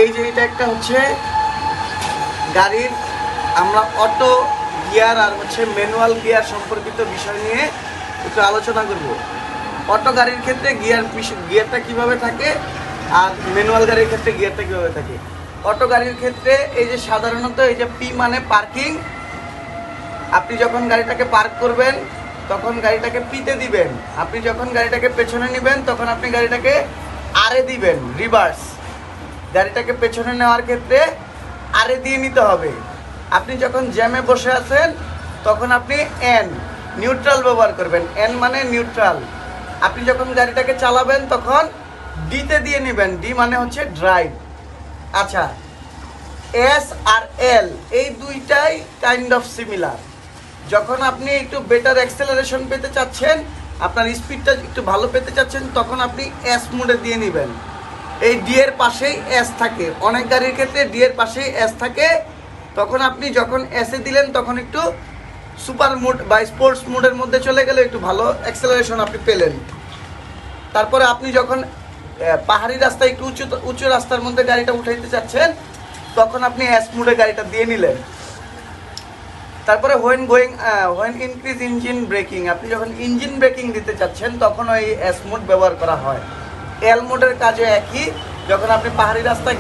এই যে এটা একটা হচ্ছে গাড়ির আমরা অটো গিয়ার আর হচ্ছে ম্যানুয়াল গিয়ার সম্পর্কিত বিষয় নিয়ে একটু আলোচনা করব। অটো গাড়ির ক্ষেত্রে গিয়ারটা কিভাবে থাকে আর ম্যানুয়াল গাড়ির ক্ষেত্রে গিয়ারটা কিভাবে থাকে। অটো গাড়ির ক্ষেত্রে এই যে সাধারণত এই যে পি মানে পার্কিং, আপনি যখন গাড়িটাকে পার্ক করবেন তখন গাড়িটাকে পিতে দিবেন, আপনি যখন গাড়িটাকে পেছনে নেবেন তখন আপনি গাড়িটাকে আরে দিবেন, রিভার্স। গাড়িটাকে পেছনে নেওয়ার ক্ষেত্রে আরে দিয়ে নিতে হবে। আপনি যখন জ্যামে বসে আছেন তখন আপনি এন নিউট্রাল ব্যবহার করবেন, এন মানে নিউট্রাল। আপনি যখন গাড়িটাকে চালাবেন তখন ডিতে দিয়ে নেবেন, ডি মানে হচ্ছে ড্রাইভ। আচ্ছা, এস আর এল এই দুইটাই কাইন্ড অফ সিমিলার। যখন আপনি একটু বেটার অ্যাক্সেলারেশন পেতে চাচ্ছেন, আপনার স্পিডটা একটু ভালো পেতে চাচ্ছেন, তখন আপনি এস মোডে দিয়ে নেবেন। এই ডি এর পাশেই এস থাকে, অনেক গাড়ির ক্ষেত্রে ডি এর পাশেই এস থাকে। তখন আপনি যখন এসে দিলেন তখন একটু সুপার মোড বা স্পোর্টস মোডের মধ্যে চলে গেলে একটু ভালো অ্যাক্সেলারেশন আপনি পেলেন। তারপরে আপনি যখন পাহাড়ি রাস্তায় একটু উঁচু রাস্তার মধ্যে গাড়িটা উঠাইতে চাচ্ছেন তখন আপনি এস মোডে গাড়িটা দিয়ে নিলেন। তারপরে হোয়েন ইনক্রিজ ইঞ্জিন ব্রেকিং, আপনি যখন ইঞ্জিন ব্রেকিং দিতে চাচ্ছেন তখন ওই এস মোড ব্যবহার করা হয়। এল মোডের কাজে একই, যখন আপনি পাহাড়ি রাস্তায়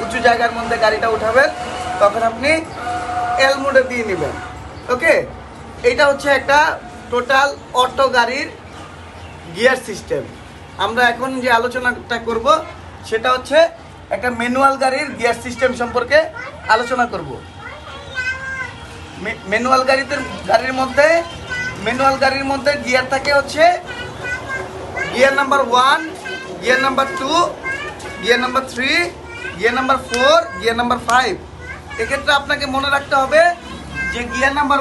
উঁচু জায়গার মধ্যে গাড়িটা উঠাবেন তখন আপনি এল মোডে দিয়ে নেবেন। ওকে, এইটা হচ্ছে একটা টোটাল অটো গাড়ির গিয়ার সিস্টেম। আমরা এখন যে আলোচনাটা করব সেটা হচ্ছে একটা ম্যানুয়াল গাড়ির গিয়ার সিস্টেম সম্পর্কে আলোচনা করব। ম্যানুয়াল গাড়ির মধ্যে গিয়ার থাকে হচ্ছে gear number 1, gear number 2, gear number 3, gear number 4, gear number 5। এক্ষেত্রে আপনাকে মনে রাখতে হবে যে গিয়ার নাম্বার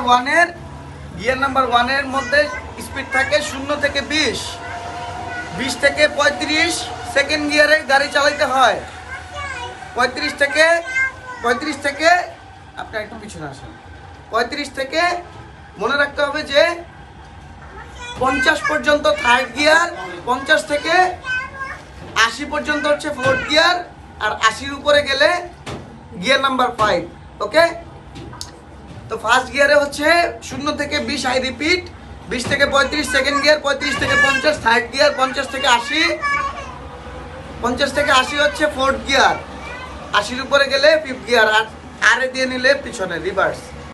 1-এর মধ্যে স্পিড থাকে 0 থেকে 20, 20 থেকে 35 সেকেন্ড গিয়ারে গাড়ি চালাইতে হয়। 35 থেকে আপনি একটু পিছনে আসেন, 35 থেকে মনে রাখতে হবে যে 50 পর্যন্ত থার্ড গিয়ার, 50 থেকে 80 পর্যন্ত হচ্ছে ফোর্থ গিয়ার, আর 80-র উপরে গেলে গিয়ার নাম্বার 5। ওকে, তো ফার্স্ট গিয়ারে হচ্ছে 0 থেকে 20, আই রিপিট, 20 থেকে 35 সেকেন্ড গিয়ার, 35 থেকে 50 থার্ড গিয়ার, 50 থেকে 80 হচ্ছে ফোর্থ গিয়ার, 80-র উপরে গেলে ফিফথ গিয়ার, আর আরে দিয়ে নিলে পিছনে রিভার্স।